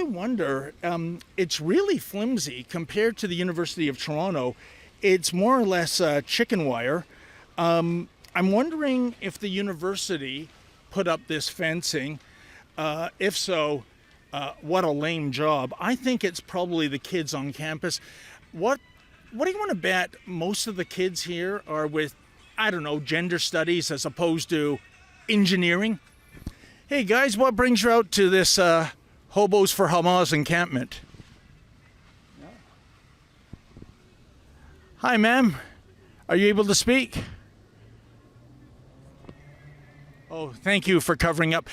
wonder, it's really flimsy compared to the University of Toronto. It's more or less chicken wire. I'm wondering if the university put up this fencing. If so, what a lame job. I think it's probably the kids on campus. What do you want to bet most of the kids here are with, I don't know, gender studies as opposed to engineering? Hey guys, what brings you out to this Hobos for Hamas encampment? Hi ma'am, are you able to speak? Oh, thank you for covering up.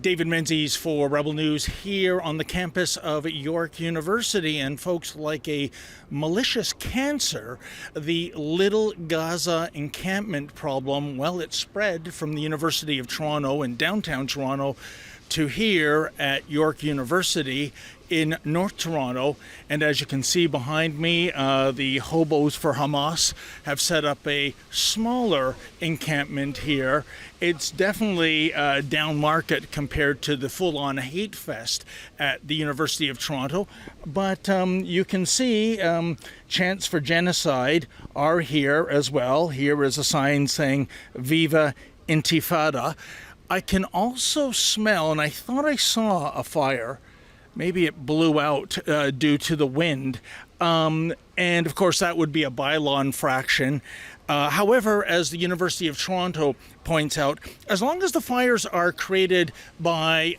David Menzies for Rebel News here on the campus of York University. And folks, like a malicious cancer, the Little Gaza encampment problem, well, it spread from the University of Toronto in downtown Toronto to here at York University in North Toronto. And as you can see behind me, the Hobos for Hamas have set up a smaller encampment here. It's definitely down market compared to the full-on hate fest at the University of Toronto. But you can see chants for genocide are here as well. Here is a sign saying Viva Intifada. I can also smell, and I thought I saw a fire. Maybe it blew out due to the wind. And of course, that would be a bylaw infraction. However, as the University of Toronto points out, as long as the fires are created by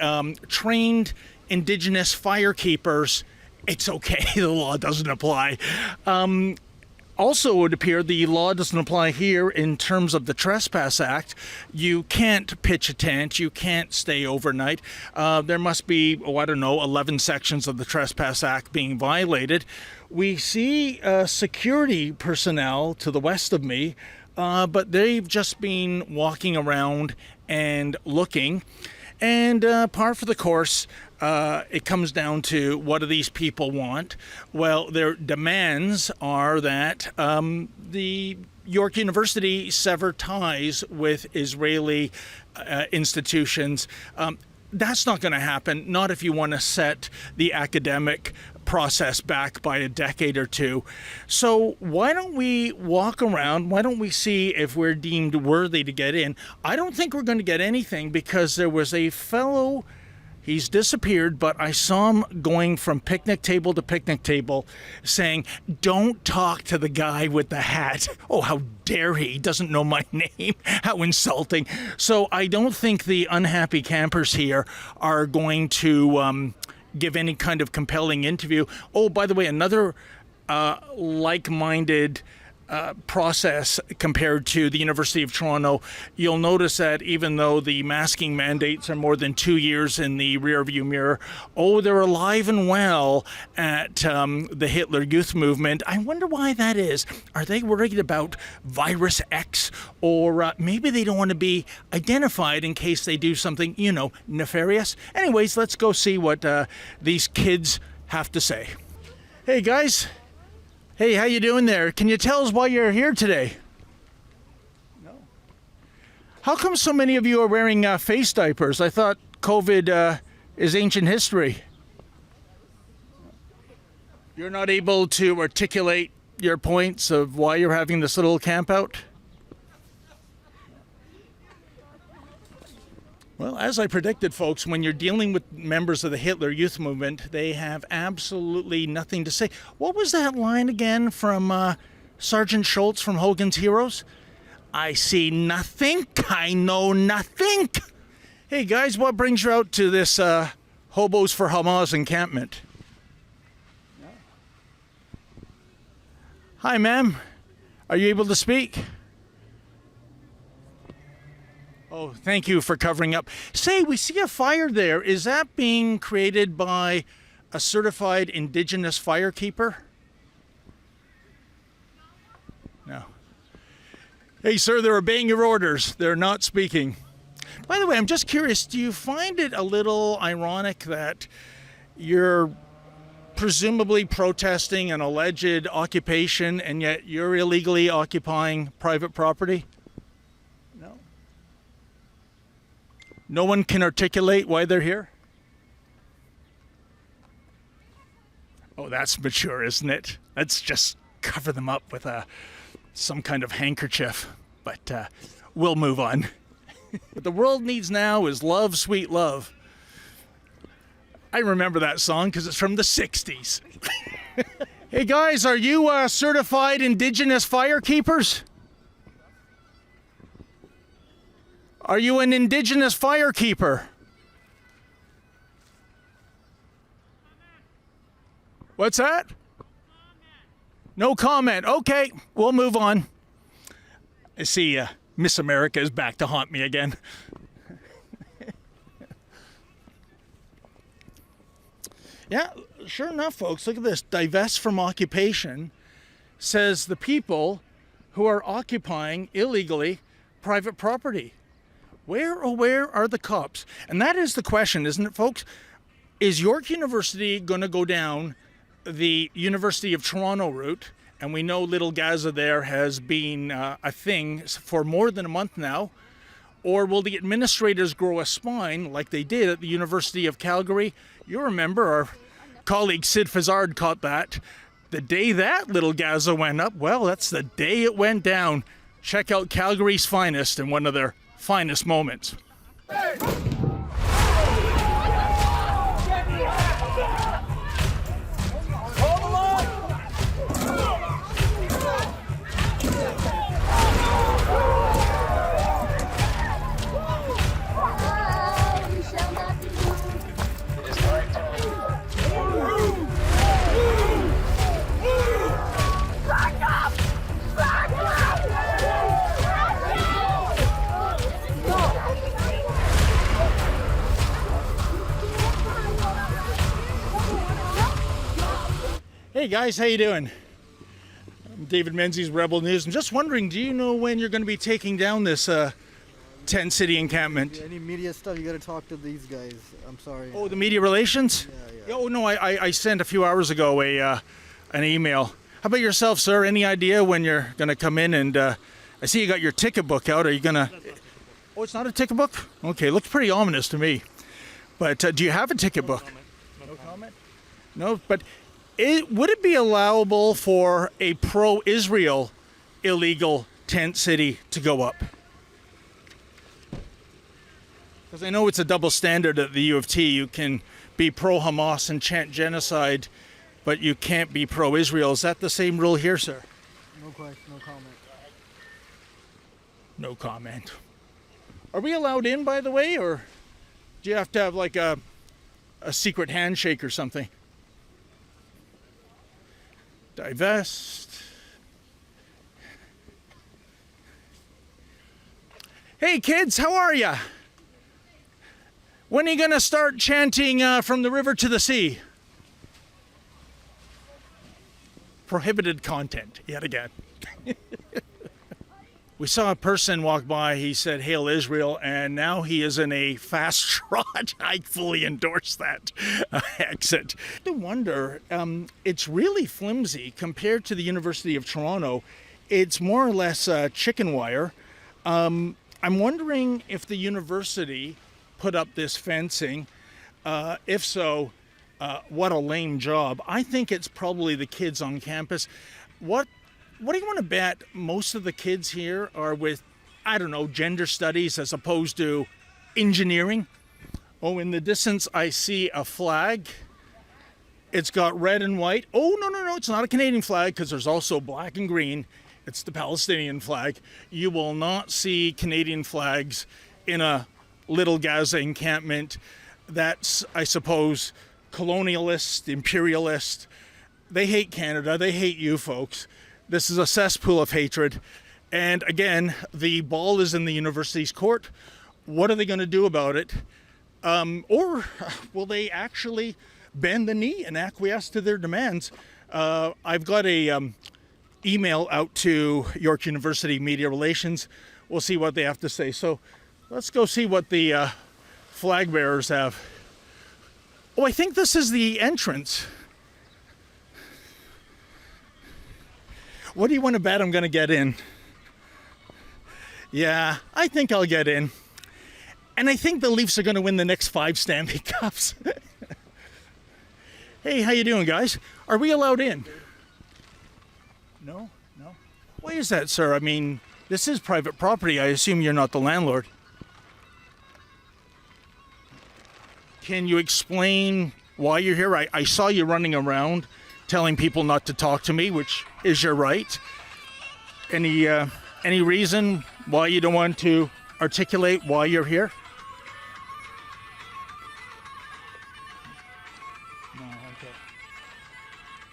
trained Indigenous firekeepers, it's okay. The law doesn't apply. Also, it would appear the law doesn't apply here in terms of the Trespass Act. You can't pitch a tent. You can't stay overnight. There must be, 11 sections of the Trespass Act being violated. We see security personnel to the west of me, but they've just been walking around and looking. And par for the course, it comes down to, what do these people want? Well, their demands are that the York University sever ties with Israeli institutions. That's not going to happen, not if you want to set the academic process back by a decade or two. So why don't we walk around? Why don't we see if we're deemed worthy to get in? I don't think we're going to get anything because there was a fellow, he's disappeared, but I saw him going from picnic table to picnic table saying, "Don't talk to the guy with the hat." Oh, how dare he? He doesn't know my name. How insulting. So I don't think the unhappy campers here are going to give any kind of compelling interview. Oh, by the way, another like-minded process compared to the University of Toronto. You'll notice that even though the masking mandates are more than 2 years in the rearview mirror, they're alive and well at the Hitler Youth Movement. I wonder why that is. Are they worried about Virus X? Or maybe they don't want to be identified in case they do something, nefarious? Anyways, let's go see what these kids have to say. Hey, guys. Hey, how you doing there? Can you tell us why you're here today? No. How come so many of you are wearing face diapers? I thought COVID is ancient history. You're not able to articulate your points of why you're having this little camp out? Well, as I predicted, folks, when you're dealing with members of the Hitler Youth Movement, they have absolutely nothing to say. What was that line again from Sergeant Schultz from Hogan's Heroes? I see nothing. I know nothing. Hey, guys, what brings you out to this Hobos for Hamas encampment? Hi, ma'am. Are you able to speak? Oh, thank you for covering up. Say, we see a fire there. Is that being created by a certified Indigenous firekeeper? No. Hey, sir, they're obeying your orders. They're not speaking. By the way, I'm just curious, do you find it a little ironic that you're presumably protesting an alleged occupation and yet you're illegally occupying private property? No one can articulate why they're here? Oh, that's mature, isn't it? Let's just cover them up with some kind of handkerchief. But we'll move on. What the world needs now is love, sweet love. I remember that song because it's from the 60s. Hey guys, are you certified Indigenous firekeepers? Are you an Indigenous firekeeper? What's that? No comment. Okay, we'll move on. I see Miss America is back to haunt me again. Yeah, sure enough, folks, look at this. Divest from occupation says the people who are occupying illegally private property. Where, oh, where are the cops? And that is the question, isn't it, folks? Is York University going to go down the University of Toronto route? And we know Little Gaza there has been a thing for more than a month now. Or will the administrators grow a spine like they did at the University of Calgary? You remember our colleague Sid Fazard caught that. The day that Little Gaza went up, well, that's the day it went down. Check out Calgary's finest in one of their finest moments. Hey! Hey guys, how you doing? I'm David Menzies, Rebel News. I'm just wondering, do you know when you're going to be taking down this tent city encampment? Any media stuff, you got to talk to these guys. I'm sorry. Oh, the media relations? Yeah. Oh no, I sent a few hours ago an email. How about yourself, sir? Any idea when you're going to come in? And I see you got your ticket book out. Are you going to? Oh, it's not a ticket book? Okay, looks pretty ominous to me. But do you have a ticket book? No comment. No, but. Would it be allowable for a pro-Israel illegal tent city to go up? Because I know it's a double standard at the U of T. You can be pro-Hamas and chant genocide, but you can't be pro-Israel. Is that the same rule here, sir? No question, no comment. No comment. Are we allowed in, by the way, or do you have to have like a secret handshake or something? Divest. Hey kids, how are ya? When are you gonna start chanting from the river to the sea? Prohibited content, yet again. We saw a person walk by, he said, "Hail Israel," and now he is in a fast trot. I fully endorse that exit. I wonder, it's really flimsy compared to the University of Toronto. It's more or less chicken wire. I'm wondering if the university put up this fencing. If so, what a lame job. I think it's probably the kids on campus. What do you want to bet most of the kids here are with, I don't know, gender studies as opposed to engineering? Oh, in the distance, I see a flag. It's got red and white. Oh, no, it's not a Canadian flag because there's also black and green. It's the Palestinian flag. You will not see Canadian flags in a Little Gaza encampment. That's, I suppose, colonialist, imperialist. They hate Canada. They hate you folks. This is a cesspool of hatred. And again, the ball is in the university's court. What are they going to do about it? Or will they actually bend the knee and acquiesce to their demands? I've got a email out to York University Media Relations. We'll see what they have to say. So let's go see what the flag bearers have. Oh, I think this is the entrance. What do you want to bet I'm going to get in? Yeah, I think I'll get in. And I think the Leafs are going to win the next 5 Stanley Cups. Hey, how you doing, guys? Are we allowed in? No? No? Why is that, sir? I mean, this is private property. I assume you're not the landlord. Can you explain why you're here? I saw you running around telling people not to talk to me, which is your right. Any reason why you don't want to articulate why you're here? No, okay.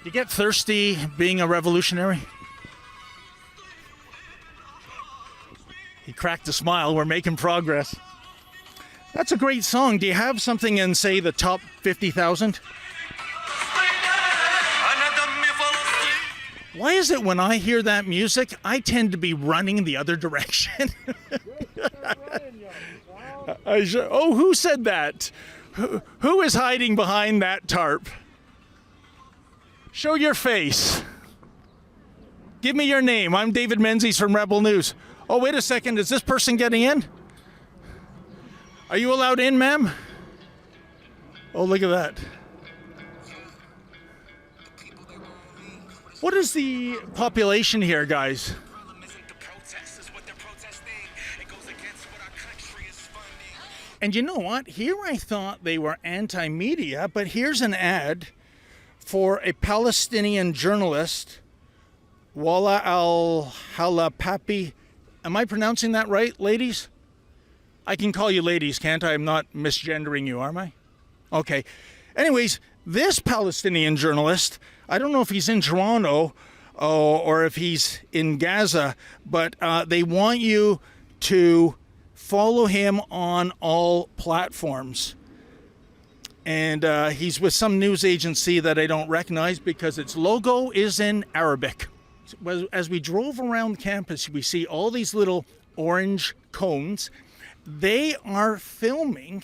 You get thirsty being a revolutionary? He cracked a smile. We're making progress. That's a great song. Do you have something in, say, the top 50,000? Why is it when I hear that music, I tend to be running the other direction? Oh, who said that? Who is hiding behind that tarp? Show your face. Give me your name. I'm David Menzies from Rebel News. Oh, wait a second. Is this person getting in? Are you allowed in, ma'am? Oh, look at that. What is the population here, guys? And you know what? Here I thought they were anti-media, but here's an ad for a Palestinian journalist, Wala al-Halapapi. Am I pronouncing that right, ladies? I can call you ladies, can't I? I'm not misgendering you, am I? Okay. Anyways, this Palestinian journalist, I don't know if he's in Toronto or if he's in Gaza, but they want you to follow him on all platforms. And he's with some news agency that I don't recognize because its logo is in Arabic. As we drove around campus, we see all these little orange cones. They are filming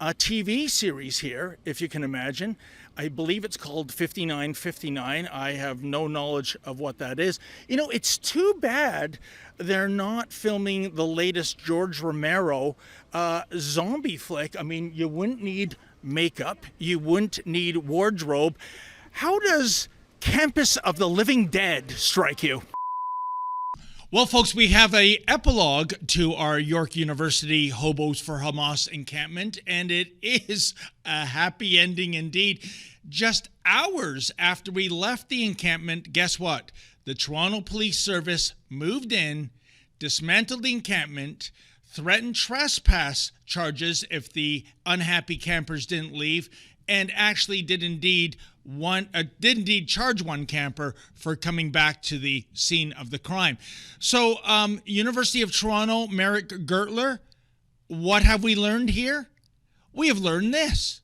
a TV series here, if you can imagine. I believe it's called 5959. I have no knowledge of what that is. You know, it's too bad they're not filming the latest George Romero zombie flick. I mean, you wouldn't need makeup. You wouldn't need wardrobe. How does Campus of the Living Dead strike you? Well, folks, we have a epilogue to our York University Hobos for Hamas encampment, and it is a happy ending indeed. Just hours after we left the encampment, guess what? The Toronto Police Service moved in, dismantled the encampment, threatened trespass charges if the unhappy campers didn't leave, and actually did indeed charge one camper for coming back to the scene of the crime. So, University of Toronto, Merrick Gertler, what have we learned here? We have learned this.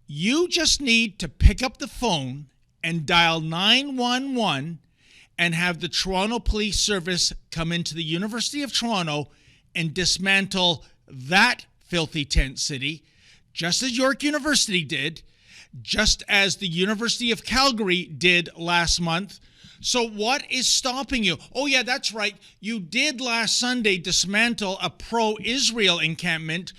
You just need to pick up the phone and dial 911 and have the Toronto Police Service come into the University of Toronto and dismantle that filthy tent city, just as York University did, just as the University of Calgary did last month. So what is stopping you? Oh, yeah, that's right. You did last Sunday dismantle a pro-Israel encampment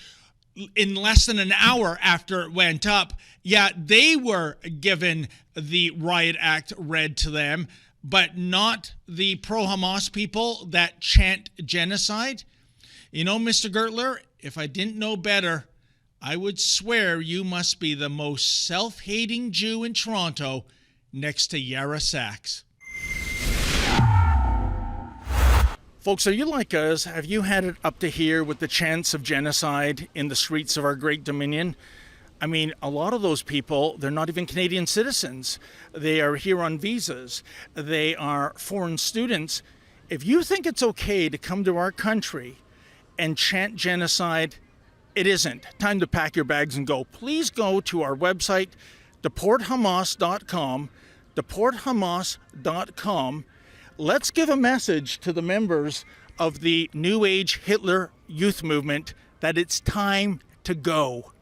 in less than an hour after it went up. Yeah, they were given the riot act read to them, but not the pro-Hamas people that chant genocide. You know, Mr. Gertler, if I didn't know better, I would swear you must be the most self-hating Jew in Toronto next to Yara Sachs. Folks, are you like us? Have you had it up to here with the chants of genocide in the streets of our great Dominion? I mean, a lot of those people, they're not even Canadian citizens. They are here on visas. They are foreign students. If you think it's okay to come to our country and chant genocide, it isn't. Time to pack your bags and go. Please go to our website, deporthamas.com, deporthamas.com. Let's give a message to the members of the New Age Hitler Youth Movement that it's time to go.